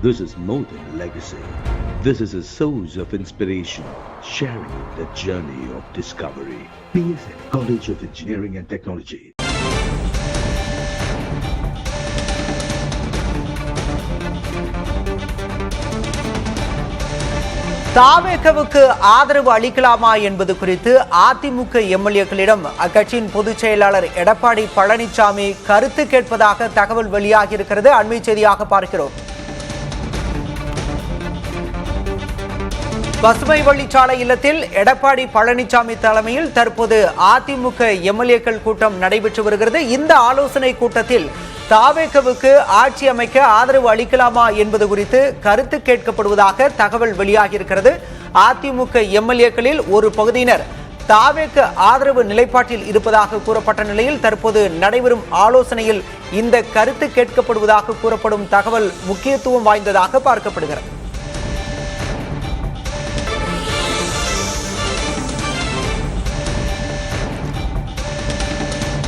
This is more than legacy. This is a source of inspiration, sharing the journey of discovery. PSN College of Engineering and Technology. தாவேகவுக்கு ஆதரவு அளிக்கலாமா என்பது குறித்து அதிமுக எம்எல்ஏக்களிடம் அக்கட்சியின் பொதுச் செயலாளர் எடப்பாடி பழனிசாமி கருத்து கேட்பதாக தகவல் வெளியாகி இருக்கிறது. அண்மை செய்தியாக பார்க்கிறோம். பசுமை வழிச்சாலை இல்லத்தில் எடப்பாடி பழனிசாமி தலைமையில் தற்போது அதிமுக எம்எல்ஏக்கள் கூட்டம் நடைபெற்று வருகிறது. இந்த ஆலோசனை கூட்டத்தில் தாவேகவுக்கு ஆட்சி அமைக்க ஆதரவு அளிக்கலாமா என்பது குறித்து கருத்து கேட்கப்படுவதாக தகவல் வெளியாகி இருக்கிறது. அதிமுக எம்எல்ஏக்களில் ஒரு பகுதியினர் தாவேக ஆதரவு நிலைப்பாட்டில் இருப்பதாக கூறப்பட்ட நிலையில் தற்போது நடைபெறும் ஆலோசனையில் இந்த கருத்து கேட்கப்படுவதாக கூறப்படும் தகவல் முக்கியத்துவம் வாய்ந்ததாக பார்க்கப்படுகிறது.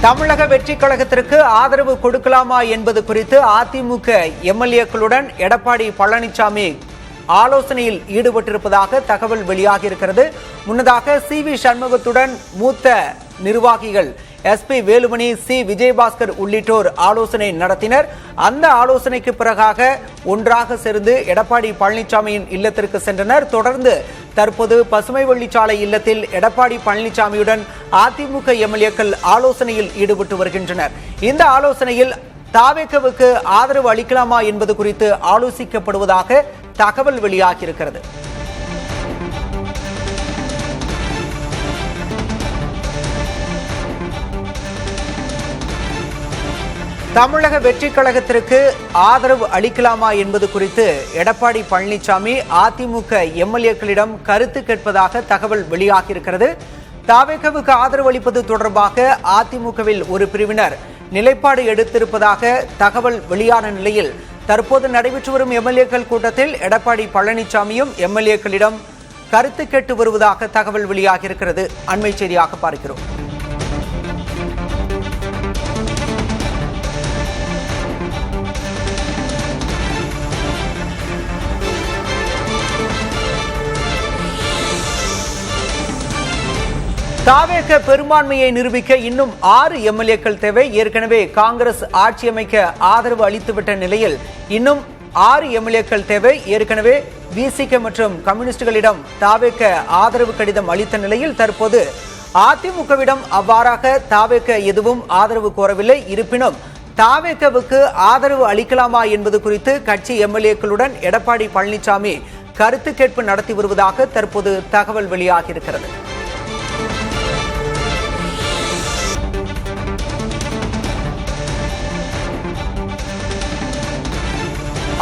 தமிழக வெற்றி கழகத்திற்கு ஆதரவு கொடுக்கலாமா என்பது குறித்து அதிமுக எம்எல்ஏக்களுடன் எடப்பாடி பழனிசாமி ஆலோசனையில் ஈடுபட்டிருப்பதாக தகவல் வெளியாகி இருக்கிறது. முன்னதாக சி.வி. சண்முகத்துடன் மூத்த நிர்வாகிகள் SP வேலுமணி, சி. விஜயபாஸ்கர் உள்ளிட்டோர் ஆலோசனை நடத்தினர். அந்த ஆலோசனைக்கு பிறகாக ஒன்றாக சேர்ந்து எடப்பாடி பழனிசாமியின் இல்லத்திற்கு சென்றனர். தொடர்ந்து தற்போது பசுமை வழிச்சாலை இல்லத்தில் எடப்பாடி பழனிசாமியுடன் அதிமுக எம்எல்ஏக்கள் ஆலோசனையில் ஈடுபட்டு வருகின்றனர். இந்த ஆலோசனையில் தாவேகவுக்கு ஆதரவு அளிக்கலாமா என்பது குறித்து ஆலோசிக்கப்படுவதாக தகவல் வெளியாகியிருக்கிறது. தமிழக வெற்றி கழகத்திற்கு ஆதரவு அளிக்கலாமா என்பது குறித்து எடப்பாடி பழனிசாமி அதிமுக எம்எல்ஏக்களிடம் கருத்து கேட்பதாக தகவல் வெளியாகியிருக்கிறது. தாவேகவுக்கு ஆதரவு அளிப்பது தொடர்பாக அதிமுகவில் ஒரு பிரிவினர் நிலைப்பாடு எடுத்திருப்பதாக தகவல் வெளியான நிலையில் தற்போது நடைபெற்று வரும் எம்எல்ஏக்கள் கூட்டத்தில் எடப்பாடி பழனிசாமியும் எம்எல்ஏக்களிடம் கருத்து கேட்டு வருவதாக தகவல் வெளியாகியிருக்கிறது. அண்மை செய்தியாக பார்க்கிறோம். தாவேக பெரும்பான்மையை நிரூபிக்க இன்னும் 6 எம்எல்ஏக்கள் தேவை. ஏற்கனவே காங்கிரஸ் ஆட்சி அமைக்க ஆதரவு அளித்துவிட்ட நிலையில் இன்னும் 6 எம்எல்ஏக்கள் தேவை. ஏற்கனவே விசிக மற்றும் கம்யூனிஸ்டுகளிடம் தாவேக ஆதரவு கடிதம் அளித்த நிலையில் தற்போது அதிமுகவிடம் அவ்வாறாக தாவேக எதுவும் ஆதரவு கோரவில்லை. இருப்பினும் தாவேகவுக்கு ஆதரவு அளிக்கலாமா என்பது குறித்து கட்சி எம்எல்ஏக்களுடன் எடப்பாடி பழனிசாமி கருத்து கேட்பு நடத்தி வருவதாக தற்போது தகவல் வெளியாகியிருக்கிறது.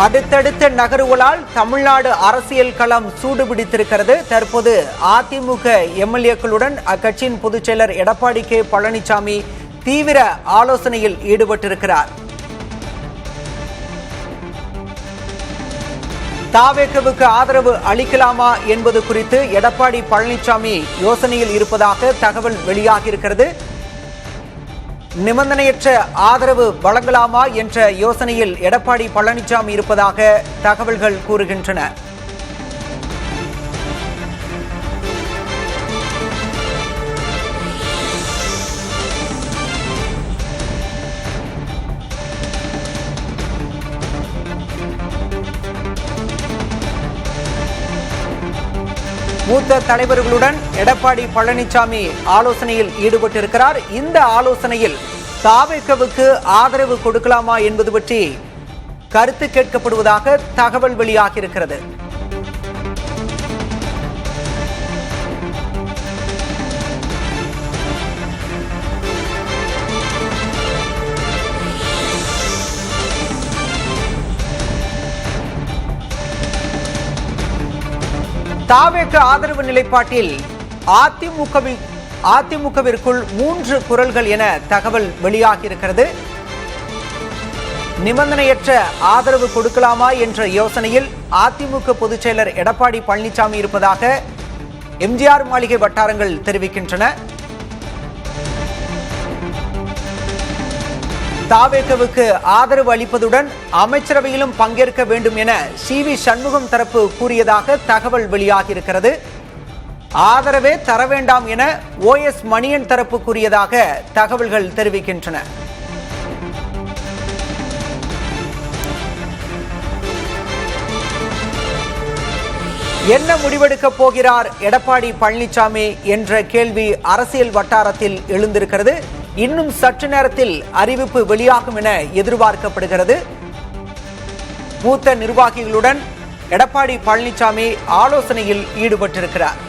அடுத்தடுத்த நகர்வுகளால் தமிழ்நாடு அரசியல் களம் சூடுபிடித்திருக்கிறது. தற்போது அதிமுக எம்எல்ஏக்களுடன் அக்கட்சியின் பொதுச் செயலர் எடப்பாடி கே. பழனிசாமி தீவிர ஆலோசனையில் ஈடுபட்டிருக்கிறார். தாவேகவுக்கு ஆதரவு அளிக்கலாமா என்பது குறித்து எடப்பாடி பழனிசாமி யோசனையில் இருப்பதாக தகவல் வெளியாகியிருக்கிறது. நிபந்தனையற்ற ஆதரவு வழங்கலாமா என்ற யோசனையில் எடப்பாடி பழனிசாமி இருப்பதாக தகவல்கள் கூறுகின்றன. மூத்த தலைவர்களுடன் எடப்பாடி பழனிசாமி ஆலோசனையில் ஈடுபட்டிருக்கிறார். இந்த ஆலோசனையில் தாவேகவுக்கு ஆதரவு கொடுக்கலாமா என்பது பற்றி கருத்து கேட்கப்படுவதாக தகவல் வெளியாகியிருக்கிறது. தாவேக ஆதரவு நிலைப்பாட்டில் அதிமுகவிற்குள் 3 குரல்கள் என தகவல் வெளியாகியிருக்கிறது. நிபந்தனையற்ற ஆதரவு கொடுக்கலாமா என்ற யோசனையில் அதிமுக பொதுச் செயலர் எடப்பாடி பழனிசாமி இருப்பதாக எம்ஜிஆர் மாளிகை வட்டாரங்கள் தெரிவிக்கின்றன. தாவேகவுக்கு ஆதரவு அளிப்பதுடன் அமைச்சரவையிலும் பங்கேற்க வேண்டும் என சி.வி. சண்முகம் தரப்பு கூறியதாக தகவல் வெளியாகியிருக்கிறது. ஆதரவே தர வேண்டாம் என OS மணியன் தரப்பு கூறியதாக தகவல்கள் தெரிவிக்கின்றன. என்ன முடிவெடுக்கப் போகிறார் எடப்பாடி பழனிசாமி என்ற கேள்வி அரசியல் வட்டாரத்தில் எழுந்திருக்கிறது. இன்னும் சற்று நேரத்தில் அறிவிப்பு வெளியாகும் என எதிர்பார்க்கப்படுகிறது. மூத்த நிர்வாகிகளுடன் எடப்பாடி பழனிசாமி ஆலோசனையில் ஈடுபட்டிருக்கிறார்.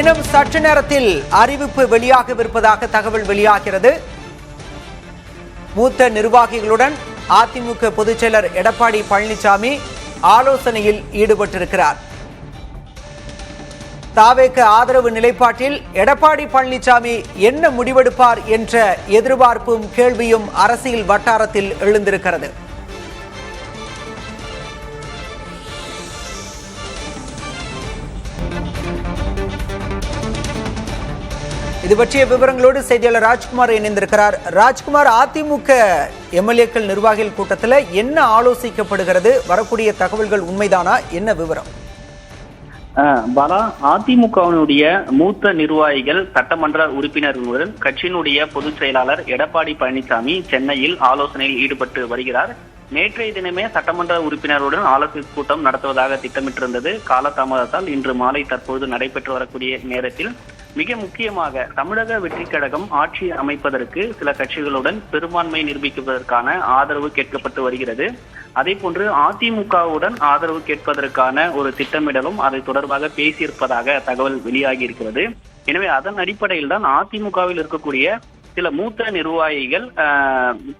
இன்னும் சற்று நேரத்தில் அறிவிப்பு வெளியாகவிருப்பதாக தகவல் வெளியாகிறது. மூத்த நிர்வாகிகளுடன் அதிமுக பொதுச் செயலர் எடப்பாடி பழனிசாமி ஆலோசனையில் ஈடுபட்டிருக்கிறார். தாவேக ஆதரவு நிலைப்பாட்டில் எடப்பாடி பழனிசாமி என்ன முடிவெடுப்பார் என்ற எதிர்பார்ப்பும் கேள்வியும் அரசியல் வட்டாரத்தில் எழுந்திருக்கிறது. இது பற்றிய விவரங்களோடு செய்தியாளர் ராஜ்குமார் இணைந்திருக்கிறார். ராஜ்குமார், அதிமுக எம்எல்ஏக்கள் நிர்வாகிகள் கூட்டத்தில் என்ன ஆலோசிக்கப்படுகிறது? வரக்கூடிய தகவல்கள் உண்மைதானா? என்ன விவரம்? பாலா, அதிமுகவினுடைய மூத்த நிர்வாகிகள் சட்டமன்ற உறுப்பினர்களுடன் கட்சியினுடைய பொதுச் செயலாளர் எடப்பாடி பழனிசாமி சென்னையில் ஆலோசனையில் ஈடுபட்டு வருகிறார். நேற்றைய தினமே சட்டமன்ற உறுப்பினருடன் ஆலோசனை கூட்டம் நடத்துவதாக திட்டமிட்டிருந்தது. காலதாமதத்தால் இன்று மாலை தற்போது நடைபெற்று வரக்கூடிய நேரத்தில் மிக முக்கியமாக தமிழக வெற்றி கழகம் ஆட்சி அமைப்பதற்கு சில கட்சிகளுடன் பெரும்பான்மை நிரூபிப்பதற்கான ஆதரவு கேட்கப்பட்டு வருகிறது. அதே போன்று அதிமுகவுடன் ஆதரவு கேட்பதற்கான ஒரு திட்டமிடலும் அதை தொடர்பாக பேசியிருப்பதாக தகவல் வெளியாகி இருக்கிறது. எனவே அதன் அடிப்படையில் தான் அதிமுகவில் இருக்கக்கூடிய சில மூத்த நிர்வாகிகள்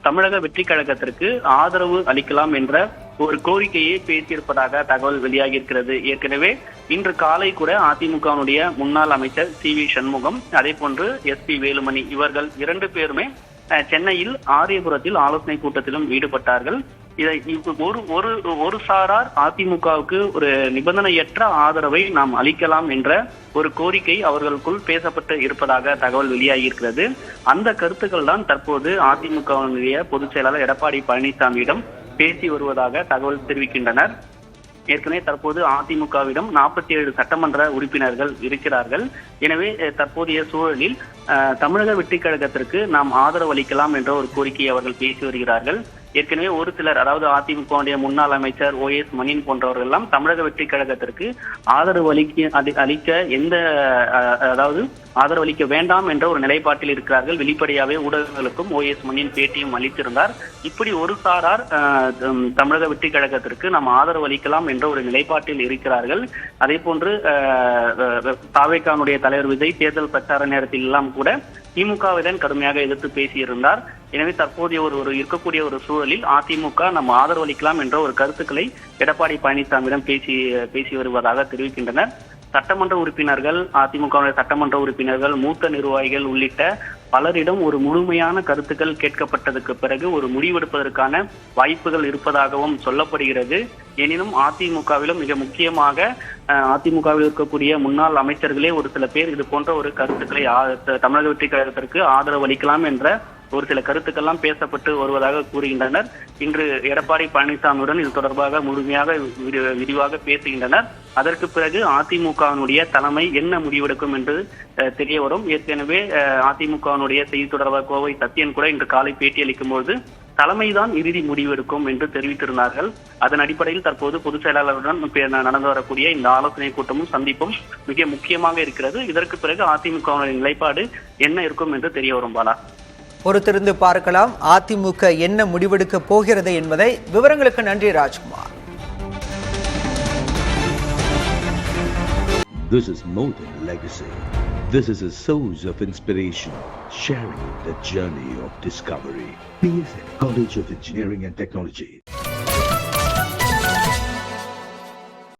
தமிழக வெற்றி கழகத்திற்கு ஆதரவு அளிக்கலாம் என்ற ஒரு கோரிக்கையை பேசியிருப்பதாக தகவல் வெளியாகி இருக்கிறது. ஏற்கனவே இன்று காலை கூட அதிமுகவினுடைய முன்னாள் அமைச்சர் சி.வி. சண்முகம், அதே போன்று SP வேலுமணி இவர்கள் 2 பேருமே சென்னையில் ஆரியபுரத்தில் ஆலோசனை கூட்டத்திலும் ஈடுபட்டார்கள். இதை ஒரு சாரார் அதிமுகவுக்கு ஒரு நிபந்தனையற்ற ஆதரவை நாம் அளிக்கலாம் என்ற ஒரு கோரிக்கை அவர்களுக்குள் பேசப்பட்டு இருப்பதாக தகவல் வெளியாகி இருக்கிறது. அந்த கருத்துக்கள் தான் தற்போது அதிமுகவினுடைய பொதுச் செயலாளர் எடப்பாடி பழனிசாமியிடம் பேசி வருவதாக தகவல் தெரிவிக்கின்றனர். ஏற்கனவே தற்போது அதிமுகவிடம் 47 சட்டமன்ற உறுப்பினர்கள் இருக்கிறார்கள். எனவே தற்போதைய சூழலில் தமிழக வெற்றி கழகத்திற்கு நாம் ஆதரவு அளிக்கலாம் என்ற ஒரு கோரிக்கையை அவர்கள் பேசி வருகிறார்கள். ஏற்கனவே ஒரு சிலர், அதாவது அதிமுக முன்னாள் அமைச்சர் OS மணியன் போன்றவர்கள் எல்லாம் தமிழக வெற்றி கழகத்திற்கு ஆதரவு அளிக்க ஆதரவு அளிக்க வேண்டாம் என்ற ஒரு நிலைப்பாட்டில் இருக்கிறார்கள். வெளிப்படையாகவே ஊடகங்களுக்கும் OS மணியன் பேட்டியும் அளித்திருந்தார். இப்படி ஒரு சாரார் தமிழக வெற்றி கழகத்திற்கு நாம் ஆதரவு அளிக்கலாம் என்ற ஒரு நிலைப்பாட்டில் இருக்கிறார்கள். அதே போன்று தாவேகாவுடைய தலைவர் விஜய் தேர்தல் பிரச்சார நேரத்தில் எல்லாம் கூட திமுகவிடம் கடுமையாக எதிர்த்து பேசியிருந்தார். எனவே தற்போதைய இருக்கக்கூடிய ஒரு சூழலில் அதிமுக நம்ம ஆதரவு அளிக்கலாம் என்ற ஒரு கருத்துக்களை எடப்பாடி பழனிசாமியிடம் பேசி வருவதாக தெரிவிக்கின்றனர். சட்டமன்ற உறுப்பினர்கள், அதிமுக சட்டமன்ற உறுப்பினர்கள், மூத்த நிர்வாகிகள் உள்ளிட்ட பலரிடம் ஒரு முழுமையான கருத்துக்கள் கேட்கப்பட்டதுக்கு பிறகு ஒரு முடிவெடுப்பதற்கான வாய்ப்புகள் இருப்பதாகவும் சொல்லப்படுகிறது. எனினும் அதிமுகவிலும் மிக முக்கியமாக அதிமுகவில் இருக்கக்கூடிய முன்னாள் அமைச்சர்களே ஒரு சில பேர் இது போன்ற ஒரு கருத்துக்களை தமிழக வெற்றி கழகத்திற்கு ஆதரவு அளிக்கலாம் என்ற ஒரு சில கருத்துக்கெல்லாம் பேசப்பட்டு வருவதாக கூறுகின்றனர். இன்று எடப்பாடி பழனிசாமியுடன் இது தொடர்பாக முழுமையாக விரிவாக பேசுகின்றனர். அதற்கு பிறகு அதிமுகவினுடைய தலைமை என்ன முடிவெடுக்கும் என்று தெரிய வரும். ஏற்கனவே அதிமுகவினுடைய செய்தி தொடர்பாக கோவை சத்யன் கூட இன்று காலை பேட்டி அளிக்கும் போது தலைமைதான் இறுதி முடிவெடுக்கும் என்று தெரிவித்திருந்தார்கள். அதன் அடிப்படையில் தற்போது பொதுச் செயலாளருடன் நடந்து வரக்கூடிய இந்த ஆலோசனை கூட்டமும் சந்திப்பும் மிக முக்கியமாக இருக்கிறது. இதற்கு பிறகு அதிமுகவினுடைய நிலைப்பாடு என்ன இருக்கும் என்று தெரிய வரும். பாலா, பொறுத்திருந்து பார்க்கலாம் அதிமுக என்ன முடிவெடுக்க போகிறது என்பதை. விவரங்களுக்கு நன்றி Rajkumar. This is more than legacy. This is a source of inspiration, sharing the journey of discovery. PSN College of Engineering and Technology.